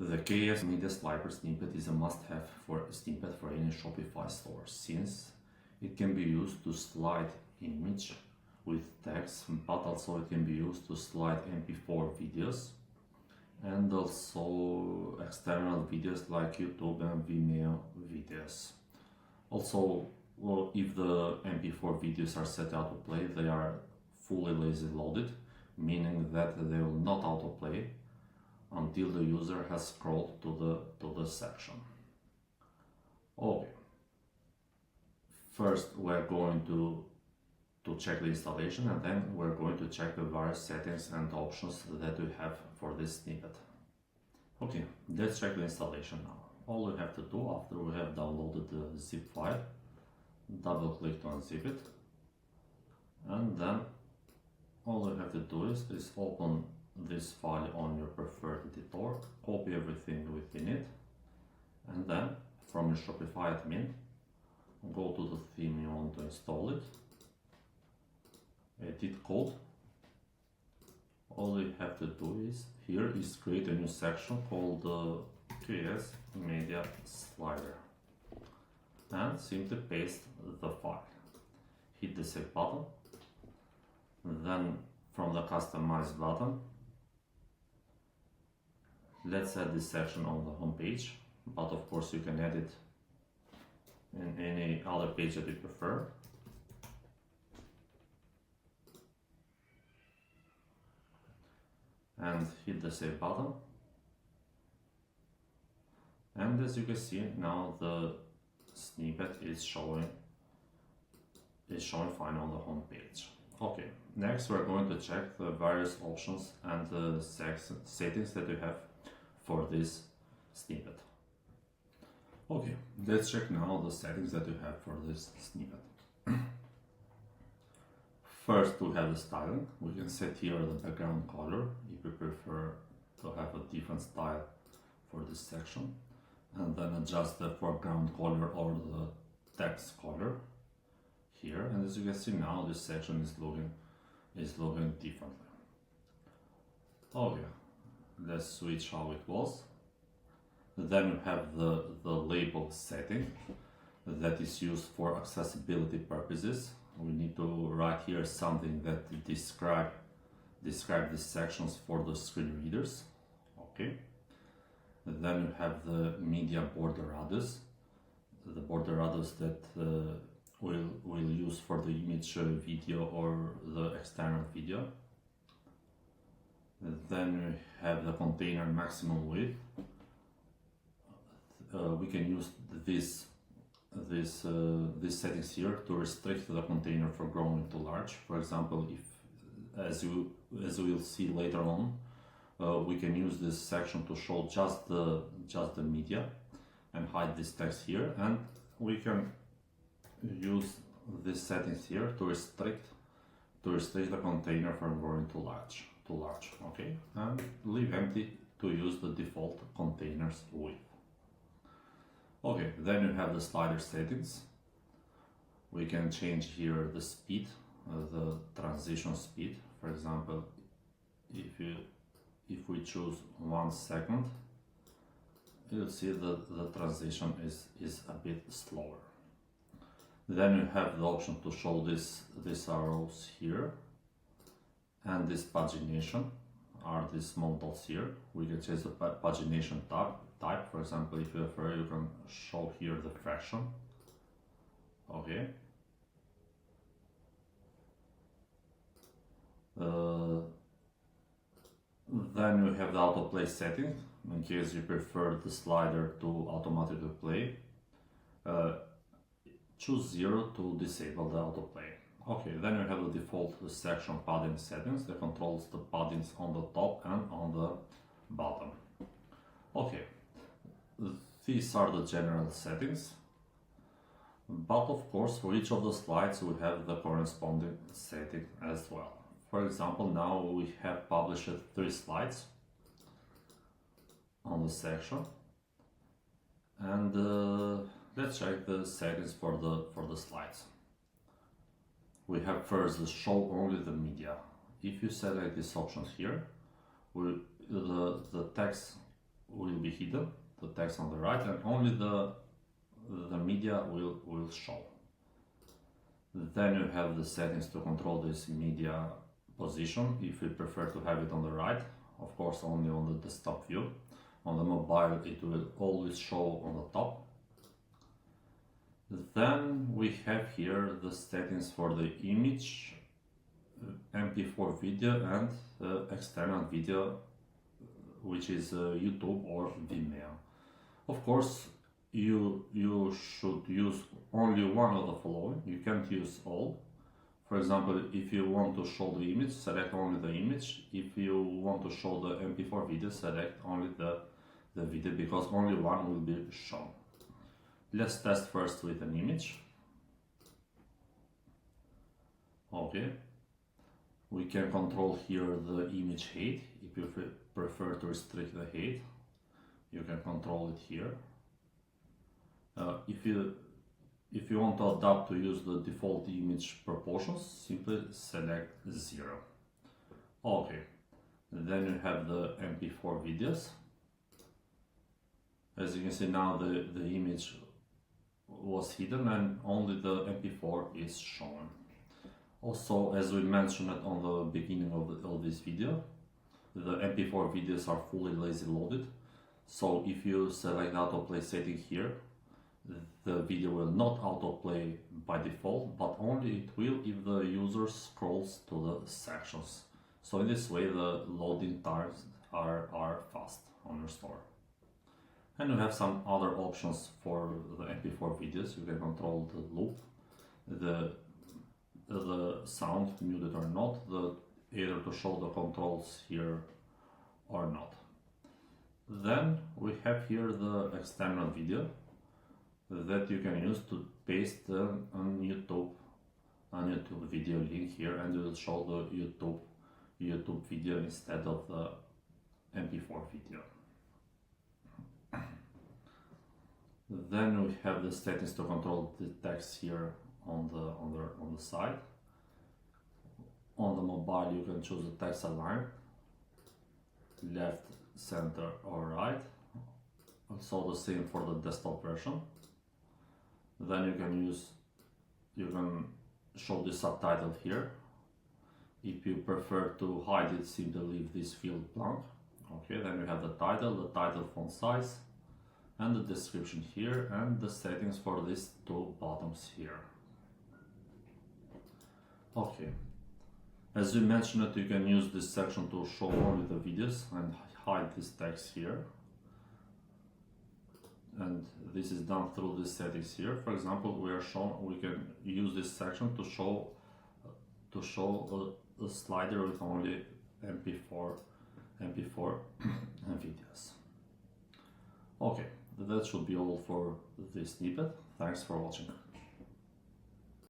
The KS Media Slider snippet is a must-have for snippet for any Shopify store, since it can be used to slide image with text, but also it can be used to slide MP4 videos and also external videos like YouTube and Vimeo videos. Also, if the MP4 videos are set to autoplay, they are fully lazy loaded, meaning that they will not autoplay until the user has scrolled to the section. Okay. First, we're going to check the installation, and then we're going to check the various settings and options that we have for this snippet. Okay, let's check the installation now. All we have to do after we have downloaded the zip file, double click to unzip it, and then all we have to do is open this file on your preferred editor, copy everything within it, and then from your Shopify admin, go to the theme you want to install it, edit code. All you have to do is create a new section called KS Media Slider, and simply paste the file. Hit the save button, then from the customize button, let's add this section on the home page, but of course you can add it in any other page that you prefer. And hit the save button. And as you can see, now the snippet is showing fine on the home page. Okay, next we're going to check the various options and the settings that you have for this snippet. Okay, let's check now the settings that you have for this snippet. First, we have the styling. We can set here the background color if you prefer to have a different style for this section, and then adjust the foreground color or the text color here. And as you can see now, this section is looking differently. Okay, let's switch how it was. Then you have the label setting that is used for accessibility purposes. We need to write here something that describe these sections for the screen readers. Okay. Then you have the media border radius, the border radius that we'll use for the image, video, or the external video. Then we have the container maximum width. We can use these settings here to restrict the container from growing too large. For example, if as we'll see later on, we can use this section to show just the media and hide this text here, and we can use these settings here to restrict the container from growing too large. Okay, and leave empty to use the default containers width. Okay, then you have the slider settings. We can change here the speed, the transition speed. For example, if we choose 1 second, you'll see that the transition is a bit slower. Then you have the option to show these arrows here, and this pagination are these modals here. We can change the pagination type. For example, if you prefer, you can show here the fraction. Okay. Then we have the autoplay setting. In case you prefer the slider to automatically play, choose 0 to disable the autoplay. Okay, then you have the default section padding settings that controls the paddings on the top and on the bottom. Okay, these are the general settings, but of course for each of the slides we have the corresponding setting as well. For example, now we have published 3 slides on the section, and let's check the settings for the slides. We have first the show only the media. If you select these options here, the text will be hidden, the text on the right, and only the media will show. Then you have the settings to control this media position. If you prefer to have it on the right, of course only on the desktop view. On the mobile it will always show on the top. Then we have here the settings for the image, MP4 video and external video, which is YouTube or Vimeo. Of course you should use only one of the following. You can't use all. For example, if you want to show the image, select only the image. If you want to show the MP4 video, select only the video, because only one will be shown. Let's test first with an image. Okay, we can control here the image height. If you prefer to restrict the height, you can control it here. If you want to adapt to use the default image proportions, simply select 0. Okay, then you have the MP4 videos. As you can see now, the image was hidden and only the MP4 is shown. Also, as we mentioned on the beginning of this video, the MP4 videos are fully lazy loaded. So if you select autoplay setting here, the video will not autoplay by default, but only it will if the user scrolls to the sections. So in this way the loading times are fast on your store. And you have some other options for the MP4 videos. You can control the loop, the sound, muted or not, either to show the controls here or not. Then we have here the external video that you can use to paste a YouTube video link here, and it will show the YouTube video instead of the MP4 video. Then we have the settings to control the text here on the side. On the mobile you can choose the text align, left, center or right. Also the same for the desktop version. Then you can show the subtitle here. If you prefer to hide it, simply leave this field blank. Okay, then we have the title font size, and the description here, and the settings for these two buttons here. Okay, as we mentioned, you can use this section to show only the videos and hide this text here. And this is done through the settings here. For example, we can use this section to show a slider with only MP4 videos. Okay, that should be all for this snippet. Thanks for watching.